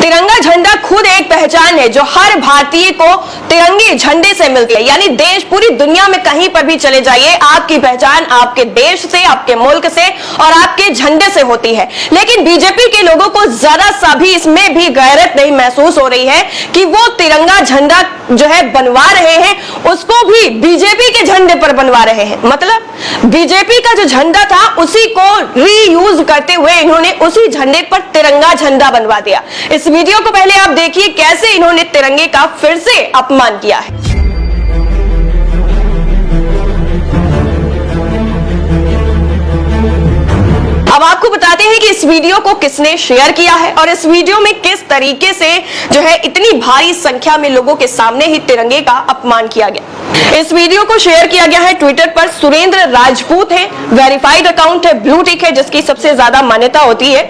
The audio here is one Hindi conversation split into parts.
तिरंगा झंडा खुद एक पहचान है जो हर भारतीय को तिरंगे झंडे से मिलती है। यानी देश, पूरी दुनिया में कहीं पर भी चले जाइए, आपकी पहचान आपके देश से, आपके मुल्क से और आपके झंडे से होती है। लेकिन बीजेपी के लोगों को जरा सा भी इसमें भी गैरत नहीं महसूस हो रही है कि वो तिरंगा झंडा जो है बनवा रहे हैं, उसको भी बीजेपी के झंडे पर बनवा रहे हैं। मतलब बीजेपी का जो झंडा था उसी को रीयूज करते हुए इन्होंने उसी झंडे पर तिरंगा झंडा बनवा दिया। इस वीडियो को पहले आप देखिए कैसे इन्होंने तिरंगे का फिर से अपमान किया है। अब आपको बताते हैं कि इस वीडियो को किसने शेयर किया है और इस वीडियो में किस तरीके से जो है इतनी भारी संख्या में लोगों के सामने ही तिरंगे का अपमान किया गया। इस वीडियो को शेयर किया गया है ट्विटर पर। सुरेंद्र राजपूत है, वेरीफाइड अकाउंट है, ब्लू टिक है, जिसकी सबसे ज्यादा मान्यता होती है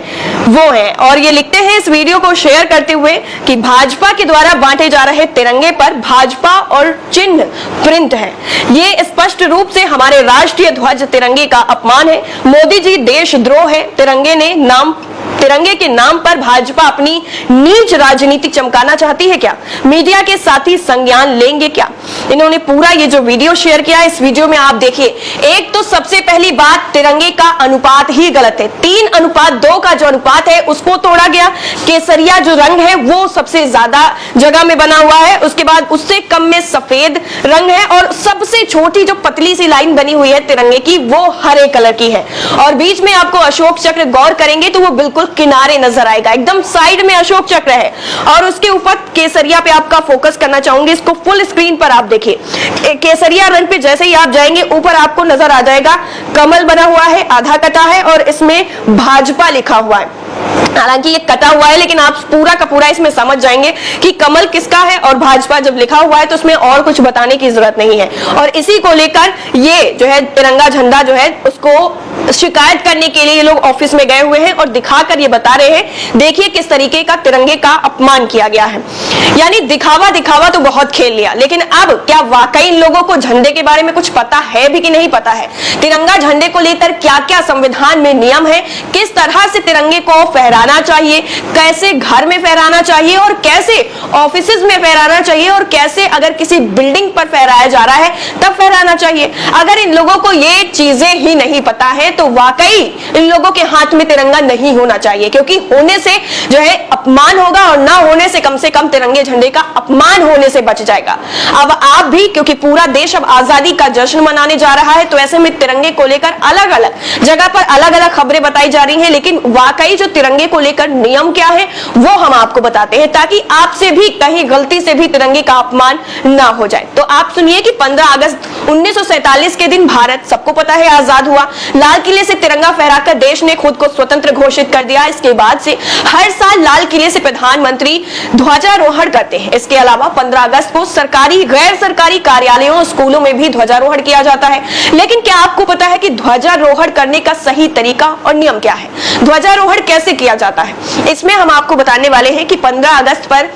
वो है, और ये लिखते हैं इस वीडियो को शेयर करते हुए कि भाजपा के द्वारा बांटे जा रहे तिरंगे पर भाजपा और चिन्ह प्रिंट है। ये स्पष्ट रूप से हमारे राष्ट्रीय ध्वज तिरंगे का अपमान है। मोदी जी देशद्रोह है। तिरंगे के नाम पर भाजपा अपनी नीच राजनीति चमकाना चाहती है क्या? मीडिया के साथी संज्ञान लेंगे क्या? इन्होंने पूरा ये जो वीडियो शेयर किया है, इस वीडियो में आप देखिए, एक तो सबसे पहली बात, तिरंगे का अनुपात ही गलत है। 3:2 का जो अनुपात है उसको तोड़ा गया। केसरिया जो रंग है वो सबसे ज्यादा जगह में बना हुआ है, उसके बाद उससे कम में सफेद रंग है और सबसे छोटी जो पतली सी लाइन बनी हुई है तिरंगे की वो हरे कलर की है। और बीच में आपको अशोक चक्र गौर करेंगे तो वो बिल्कुल किनारे नजर आएगा, एकदम साइड में अशोक चक्र है। और उसके ऊपर केसरिया पे आपका फोकस करना चाहूंगी, इसको फुल स्क्रीन पर आप देखिए। केसरिया रंग पे जैसे ही आप जाएंगे ऊपर आपको नजर आ जाएगा कमल बना हुआ है, आधा कटा है और इसमें भाजपा लिखा हुआ है। हालांकि ये कटा हुआ है लेकिन आप पूरा का पूरा इसमें समझ जाएंगे कि कमल किसका है और भाजपा जब लिखा हुआ है तो उसमें और कुछ बताने की जरूरत नहीं है। और इसी को लेकर ये जो है तिरंगा झंडा जो है उसको शिकायत करने के लिए ये लोग ऑफिस में गए हुए हैं और दिखाकर ये बता रहे हैं, देखिए किस तरीके का तिरंगे का अपमान किया गया है। यानी दिखावा तो बहुत खेल लिया, लेकिन अब क्या वाकई इन लोगों को झंडे के बारे में कुछ पता है भी कि नहीं पता है? तिरंगा झंडे को लेकर क्या क्या संविधान में नियम है, किस तरह से तिरंगे को फहराना चाहिए, कैसे घर में फहराना चाहिए और कैसे ऑफिसेज में फहराना चाहिए और कैसे अगर किसी बिल्डिंग पर फहराया जा रहा है तब फहराना चाहिए। अगर इन लोगों को ये चीजें ही नहीं पता है तो वाकई इन लोगों के हाथ में तिरंगा नहीं होना चाहिए, क्योंकि होने से जो है अपमान होगा और ना होने से कम तिरंगे झंडे का अपमान होने से बच जाएगा। अब आप भी, क्योंकि पूरा देश अब आजादी का जश्न मनाने जा रहा है, तो ऐसे में तिरंगे को लेकर अलग अलग जगह पर अलग अलग खबरें बताई जा रही हैं, लेकिन वाकई जो तिरंगे को लेकर नियम क्या है वो हम आपको बताते हैं ताकि आपसे भी कहीं गलती से भी तिरंगे का अपमान ना हो जाए। तो आप सुनिए कि 15 अगस्त 1947 के दिन भारत, सबको पता है, आजाद हुआ। लाल किले से तिरंगा फहराकर देश ने खुद को स्वतंत्र घोषित कर दिया। इसके बाद से हर साल लाल किले से प्रधानमंत्री ध्वजारोहण करते हैं। इसके अलावा 15 अगस्त को सरकारी, गैर सरकारी कार्यालयों, स्कूलों में भी ध्वजारोहण किया जाता है। लेकिन क्या आपको पता है कि ध्वजारोहण करने का सही तरीका और नियम क्या है? ध्वजारोहण कैसे किया जाता है, इसमें हम आपको बताने वाले हैं कि 15 अगस्त पर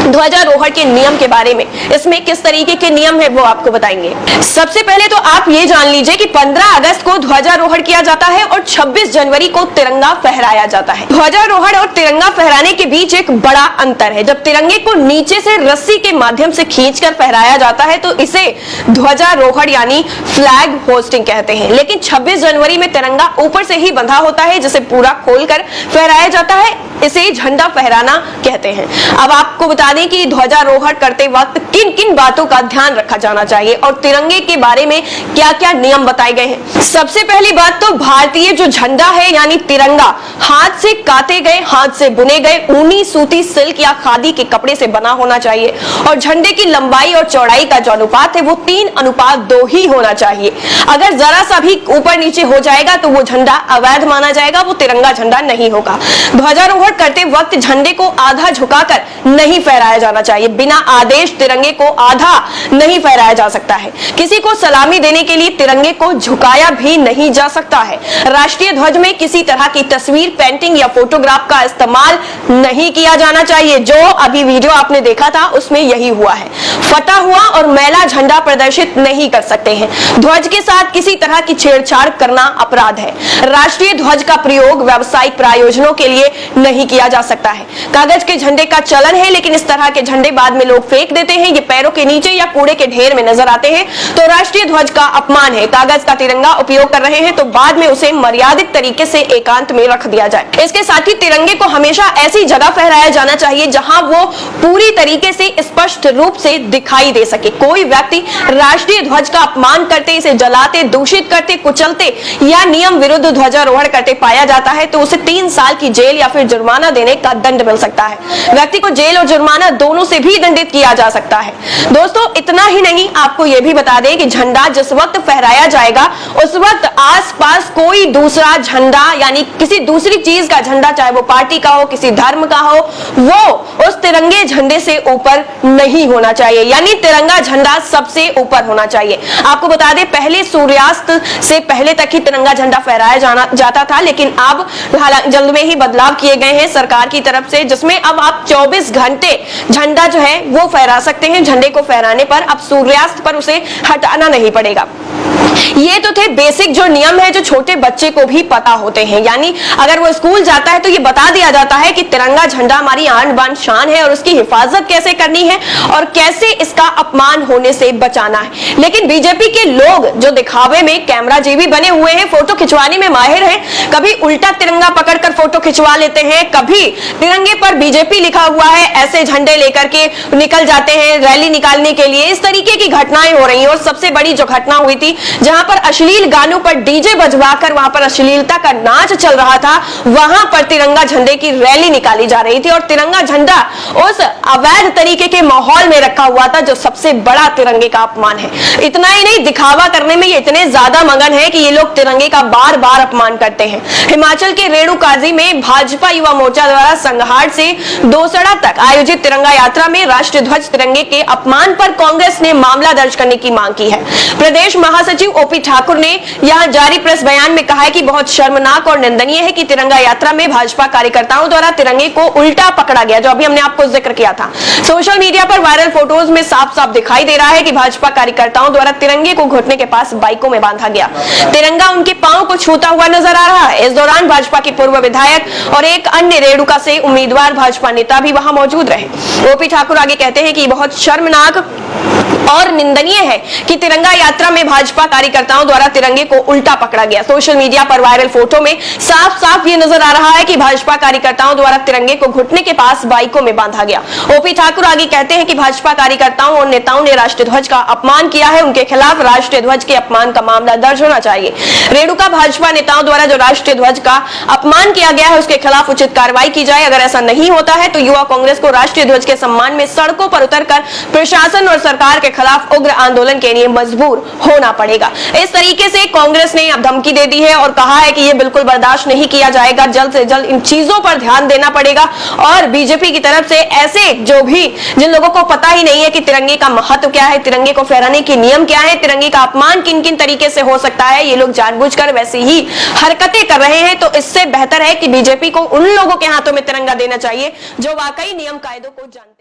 ध्वजारोहण के नियम के बारे में, इसमें किस तरीके के नियम है वो आपको बताएंगे। सबसे पहले तो आप ये जान लीजिए कि 15 अगस्त को ध्वजारोहण किया जाता है और 26 जनवरी को तिरंगा फहराया जाता है। ध्वजारोहण और तिरंगा फहराने के बीच एक बड़ा अंतर है। जब तिरंगे को नीचे से रस्सी के माध्यम से खींचकर फहराया जाता है तो इसे ध्वजारोहण यानी फ्लैग होस्टिंग कहते हैं, लेकिन 26 जनवरी में तिरंगा ऊपर से ही बंधा होता है जिसे पूरा खोलकर फहराया जाता है, इसे झंडा फहराना कहते हैं। अब आपको बता दें कि ध्वजारोहण करते वक्त किन किन बातों का ध्यान रखा जाना चाहिए और तिरंगे के बारे में क्या क्या नियम बताए गए हैं। सबसे पहली बात तो भारतीय जो झंडा है यानी तिरंगा हाथ से काते गए, हाथ से बुने गए ऊनी, सूती, सिल्क या खादी के कपड़े से बना होना चाहिए और झंडे की लंबाई और चौड़ाई का जो अनुपात है वो 3:2 ही होना चाहिए। अगर जरा सा भी ऊपर नीचे हो जाएगा तो वो झंडा अवैध माना जाएगा, वो तिरंगा झंडा नहीं होगा। ध्वजारोहण करते वक्त झंडे को आधा झुकाकर नहीं फहराया फहराया जाना चाहिए। बिना आदेश तिरंगे को आधा नहीं फहराया जा सकता है। किसी को सलामी देने के लिए तिरंगे को झुकाया भी नहीं जा सकता है। राष्ट्रीय ध्वज में किसी तरह की तस्वीर, पेंटिंग या फोटोग्राफ का इस्तेमाल नहीं किया जाना चाहिए। जो अभी वीडियो आपने देखा था उसमें यही हुआ है। फटा हुआ और मैला झंडा प्रदर्शित नहीं कर सकते हैं। ध्वज के साथ किसी तरह की छेड़छाड़ करना अपराध है। राष्ट्रीय ध्वज का प्रयोग व्यावसायिक प्रयोजनों के लिए नहीं किया जा सकता है। कागज के झंडे का चलन है, लेकिन इस तरह के झंडे बाद में लोग फेंक देते हैं। ये पैरों के नीचे या कूड़े के ढेर में नजर आते हैं तो राष्ट्रीय ध्वज का अपमान है। कागज का तिरंगा उपयोग कर रहे हैं तो बाद में उसे मर्यादित तरीके से एकांत में रख दिया जाए। इसके साथ ही तिरंगे को हमेशा ऐसी जगह फहराया जाना चाहिए जहां वो पूरी तरीके से स्पष्ट रूप से दिखाई दे सके। कोई व्यक्ति राष्ट्रीय ध्वज का अपमान करते, इसे जलाते, दूषित करते, कुचलते या नियम विरुद्ध ध्वजारोहण करते पाया जाता है तो उसे 3 साल की जेल या फिर जुर्माना देने का दंड मिल सकता है। व्यक्ति को जेल और जुर्माना दोनों से भी दंडित किया जा सकता है। दोस्तों, इतना ही नहीं, आपको यह भी बता दें कि झंडा जिस वक्त फहराया जाएगा उस वक्त आसपास कोई दूसरा झंडा यानी किसी दूसरी चीज का झंडा, चाहे वो पार्टी का हो, किसी धर्म का हो, वो उस तिरंगे झंडे से ऊपर नहीं होना चाहिए। यानी तिरंगा झंडा सबसे ऊपर होना चाहिए। आपको बता दें, पहले सूर्यास्त से पहले तक ही तिरंगा झंडा फहराया जाता था, लेकिन अब जल्द में ही बदलाव किए गए हैं सरकार की तरफ से, जिसमें अब आप 24 घंटे झंडा जो है वो फहरा सकते हैं। झंडे को फहराने पर अब सूर्यास्त पर उसे हटाना नहीं पड़ेगा। ये तो थे बेसिक जो नियम है जो छोटे बच्चे को भी पता होते हैं। यानी अगर वो स्कूल जाता है तो ये बता दिया जाता है कि तिरंगा झंडा हमारी आन बान शान है और उसकी हिफाजत कैसे करनी है और कैसे इसका अपमान होने से बचाना है। लेकिन बीजेपी के लोग जो दिखावे में कैमरा जेबी बने हुए हैं, फोटो खिंचवाने में माहिर हैं, कभी उल्टा तिरंगा पकड़कर फोटो खिंचवा लेते हैं, कभी तिरंगे पर बीजेपी लिखा हुआ है ऐसे झंडे लेकर के निकल जाते हैं रैली निकालने के लिए। इस तरीके की घटनाएं हो रही हैं। और सबसे बड़ी जो घटना हुई थी जहां पर अश्लील गानों पर डीजे बजवाकर वहां पर अश्लीलता का नाच चल रहा था, वहां पर तिरंगा झंडे की रैली निकाली जा रही थी और तिरंगा झंडा उस अवैध तरीके के माहौल में रखा हुआ था जो सबसे बड़ा तिरंगे का अपमान है। इतना ही नहीं, दिखावा करने में ये इतने ज्यादा मगन है कि ये लोग तिरंगे का बार बार अपमान करते हैं। हिमाचल के रेणुकाजी में भाजपा युवा मोर्चा द्वारा संघाट से दोसड़ा तक आयोजित तिरंगा यात्रा में राष्ट्रीय ध्वज तिरंगे के अपमान पर कांग्रेस ने मामला दर्ज करने की मांग की है। प्रदेश महासचिव ओपी ठाकुर ने यहां जारी प्रेस बयान में कहा है कि बहुत शर्मनाक और निंदनीय है कि तिरंगा यात्रा में भाजपा कार्यकर्ताओं द्वारा तिरंगे को उल्टा पकड़ा गया, जो अभी हमने आपको जिक्र किया था। सोशल मीडिया पर वायरल फोटोज में साफ साफ दिखाई दे रहा है कि भाजपा कार्यकर्ताओं द्वारा तिरंगे को घुटने के पास बाइकों में बांधा गया। तिरंगा उनके पांव को छूता हुआ नजर आ रहा है। इस दौरान भाजपा के पूर्व विधायक और एक अन्य रेणुका से उम्मीदवार भाजपा नेता भी वहां मौजूद रहे। ओपी ठाकुर आगे कहते हैं कि बहुत शर्मनाक और निंदनीय है कि तिरंगा यात्रा में भाजपा कार्यकर्ताओं द्वारा तिरंगे को उल्टा पकड़ा गया। सोशल मीडिया पर वायरल फोटो में साफ साफ ये नजर आ रहा है कि भाजपा कार्यकर्ताओं द्वारा तिरंगे को घुटने के पास बाइकों में बांधा गया। ओपी ठाकुर आगे कहते हैं कि भाजपा कार्यकर्ताओं और नेताओं ने राष्ट्रीय ध्वज का अपमान किया है, उनके खिलाफ राष्ट्रीय ध्वज के अपमान का मामला दर्ज होना चाहिए। रेणुका भाजपा नेताओं द्वारा जो राष्ट्रीय ध्वज का अपमान किया गया है उसके खिलाफ उचित कार्रवाई की जाए। अगर ऐसा नहीं होता है तो युवा कांग्रेस को राष्ट्रीय ध्वज के सम्मान में सड़कों पर उतरकर प्रशासन और सरकार के खिलाफ उग्र आंदोलन के लिए मजबूर होना पड़ेगा। इस तरीके से कांग्रेस ने अब धमकी दे दी है और कहा है कि यह बिल्कुल बर्दाश्त नहीं किया जाएगा। जल्द से जल्द इन चीजों पर ध्यान देना पड़ेगा और बीजेपी की तरफ से ऐसे जो भी जिन लोगों को पता ही नहीं है कि तिरंगे का महत्व क्या है, तिरंगे को फहराने के नियम क्या है, तिरंगे का अपमान किन किन तरीके से हो सकता है, ये लोग जानबूझकर वैसे ही हरकतें कर रहे हैं। तो इससे बेहतर है कि बीजेपी को उन लोगों के हाथों में तिरंगा देना चाहिए जो वाकई नियम कायदों को जानते हैं।